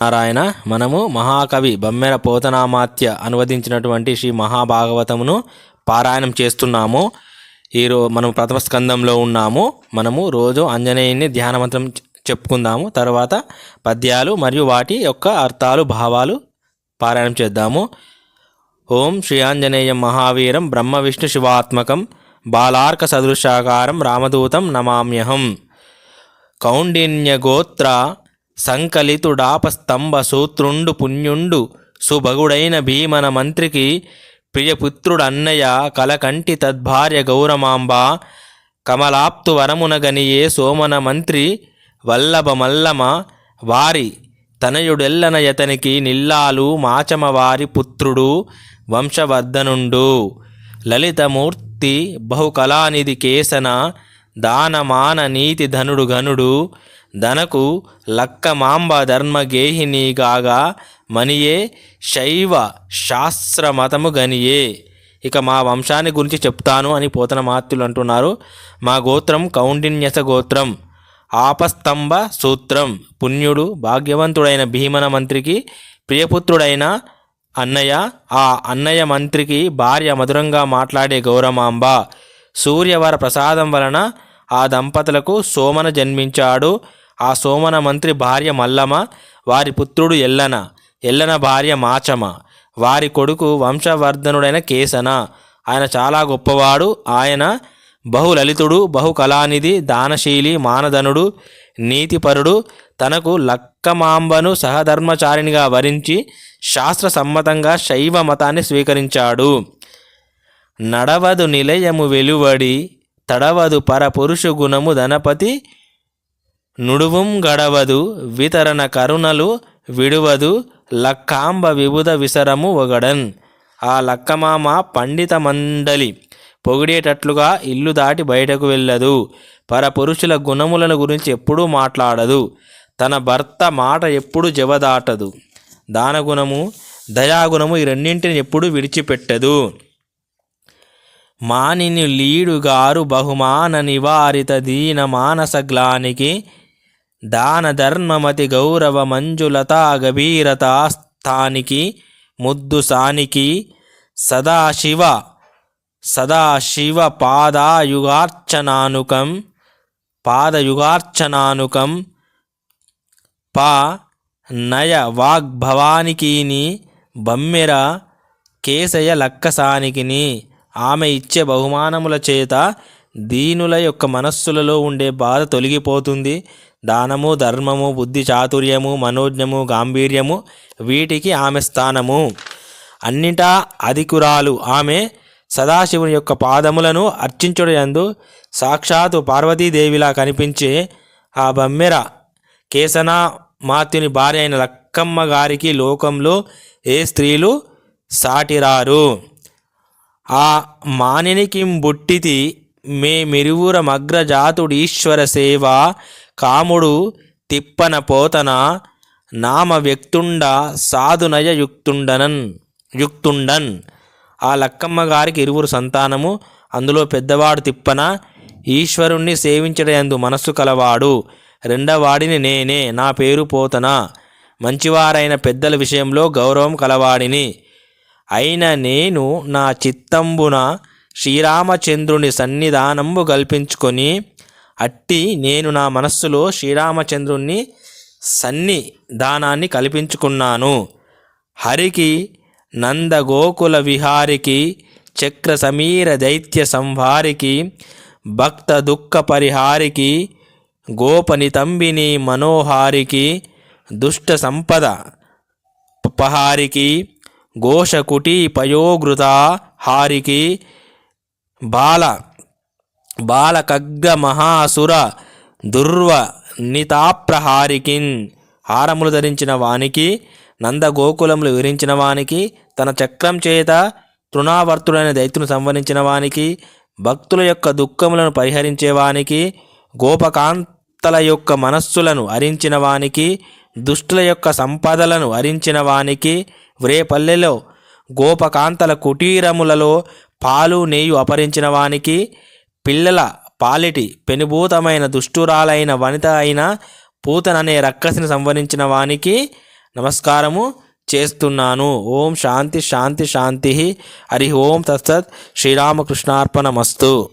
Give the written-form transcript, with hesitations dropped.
నారాయణ. మనము మహాకవి బమ్మెర పోతనామాత్య అనువదించినటువంటి శ్రీ మహాభాగవతమును పారాయణం చేస్తున్నాము. మనం ప్రథమ స్కందంలో ఉన్నాము. మనము రోజు ఆంజనేయుని ధ్యానమంత్రం చెప్పుకుందాము. తర్వాత పద్యాలు మరియు వాటి యొక్క అర్థాలు భావాలు పారాయణం చేద్దాము. ఓం శ్రీ ఆంజనేయం మహావీరం బ్రహ్మ విష్ణు శివాత్మకం బాలార్క సదృశాకారం రామదూతం నమామ్యహం. కౌండిన్యగోత్ర సంకలితుడాపస్తంభ సూత్రుండు పుణ్యుండు సుభగుడైన భీమన మంత్రికి ప్రియపుత్రుడన్నయ్య కలకంటి తద్భార్య గౌరమాంబ కమలాప్తు వరమునగనియే సోమన మంత్రి వల్లభ మల్లమ వారి తనయుడెల్లనయతనికి నిల్లాలు మాచమ వారి పుత్రుడు వంశవర్ధనుండు లలితమూర్తి బహుకళానిధి కేసన దానమాన నీతి ధనుడు గనుడు ధనకు లక్కమాంబ ధర్మగేహినిగాగా మనియే శైవ శాస్త్రమతము గనియే. ఇక మా వంశాన్ని గురించి చెప్తాను అని పోతనమాత్యులు అంటున్నారు. మా గోత్రం కౌండిన్యస గోత్రం. ఆపస్తంభ సూత్రం. పుణ్యుడు భాగ్యవంతుడైన భీమన మంత్రికి ప్రియపుత్రుడైన అన్నయ్య. ఆ అన్నయ్య మంత్రికి భార్య మధురంగా మాట్లాడే గౌరమాంబ. సూర్యవర ప్రసాదం వలన ఆ దంపతులకు సోమన జన్మించాడు. ఆ సోమన మంత్రి భార్య మల్లమ, వారి పుత్రుడు ఎల్లన భార్య మాచమ, వారి కొడుకు వంశవర్ధనుడైన కేసన. ఆయన చాలా గొప్పవాడు. ఆయన బహులలితుడు, బహుకళానిధి, దానశీలి, మానధనుడు, నీతిపరుడు. తనకు లక్కమాంబను సహధర్మచారిణిగా వరించి శాస్త్ర సమ్మతంగా శైవ మతాన్ని స్వీకరించాడు. నడవదు నిలయము వెలువడి తడవదు పరపురుషు గుణము ధనపతి నుడువం గడవదు వితరణ కరుణలు విడువదు లక్కాంబ విబుధ విసరము ఒగడన్. ఆ లక్కమామ పండిత మండలి పొగిడేటట్లుగా ఇల్లు దాటి బయటకు వెళ్ళదు. పరపురుషుల గుణములను గురించి ఎప్పుడూ మాట్లాడదు. తన భర్త మాట ఎప్పుడు జవదాటదు. దానగుణము దయాగుణము ఈ రెండింటిని ఎప్పుడూ విడిచిపెట్టదు. మానిని లీడుగారు బహుమాన నివారిత దీన మానసగ్లానికి దాన ధర్మమతి గౌరవ మంజులతా గభీరతా స్థానికి ముద్దు సానికి సదాశివ పాదయుగార్చనానుకం పా నయ వాగ్భవానికిని బమ్మెర కేశయ లక్కసానికిని. ఆమె ఇచ్చే బహుమానముల చేత దీనుల యొక్క మనస్సులలో ఉండే బాధ తొలగిపోతుంది. దానము, ధర్మము, బుద్ధి చాతుర్యము, మనోజ్ఞము, గాంభీర్యము వీటికి ఆమె స్థానము. అన్నిటా అధికురాలు ఆమె. సదాశివుని యొక్క పాదములను అర్చించుటయందు సాక్షాత్తు పార్వతీదేవిలా కనిపించే ఆ బమ్మెర కేసన మాత్యుని భార్య అయిన లక్కమ్మ గారికి లోకంలో ఏ స్త్రీలు సాటిరారు. ఆ మానినికిం బుట్టితి మేమిరువుర మగ్రజాతుడీశ్వర సేవ కాముడు తిప్పన పోతన నామ వ్యక్తుండ సాధునయ యుక్తుండన్. ఆ లక్కమ్మ గారికి ఇరువురు సంతానము. అందులో పెద్దవాడు తిప్పన ఈశ్వరుణ్ణి సేవించడందు మనస్సు కలవాడు. రెండవాడిని నేనే, నా పేరు పోతన. మంచివారైన పెద్దల విషయంలో గౌరవం కలవాడిని అయిన నేను నా చిత్తంబున శ్రీరామచంద్రుని సన్నిధానంబు కల్పించుకొని అట్టి నేను నా మనస్సులో శ్రీరామచంద్రుని సన్నిధానాన్ని కల్పించుకున్నాను. హరికి నందగోకుల విహారికి చక్ర సమీర దైత్య సంహారికి భక్త దుఃఖ పరిహారికి గోపనితంబిని మనోహారికి దుష్ట సంపద పహారికి ఘోషకుటీ పయోగృత హారికి బాలకగ్గ మహాసుర దుర్వ నితాప్రహారికిన్. హారములు ధరించిన వానికి, నందగోకులములు వివరించిన వానికి, తన చక్రం చేత తృణావర్తుడైన దైత్యును సంవరించిన వానికి, భక్తుల యొక్క దుఃఖములను పరిహరించేవానికి, గోపకాంతల యొక్క మనస్సులను హరించిన వానికి, దుష్టుల యొక్క సంపదలను హరించిన వానికి, వ్రేపల్లెలో గోపకాంతల కుటీరములలో పాలు నెయ్యి అపహరించిన వానికి, పిల్లల పాలిటి పెనుభూతమైన దుష్టురాలైన వనిత అయిన పూతననే రక్కసిని సంవరించిన వానికి, నమస్కారము చేస్తున్నాను. ఓం శాంతి శాంతి శాంతి. హరి ఓం తత్సత్. శ్రీరామకృష్ణార్పణమస్తు.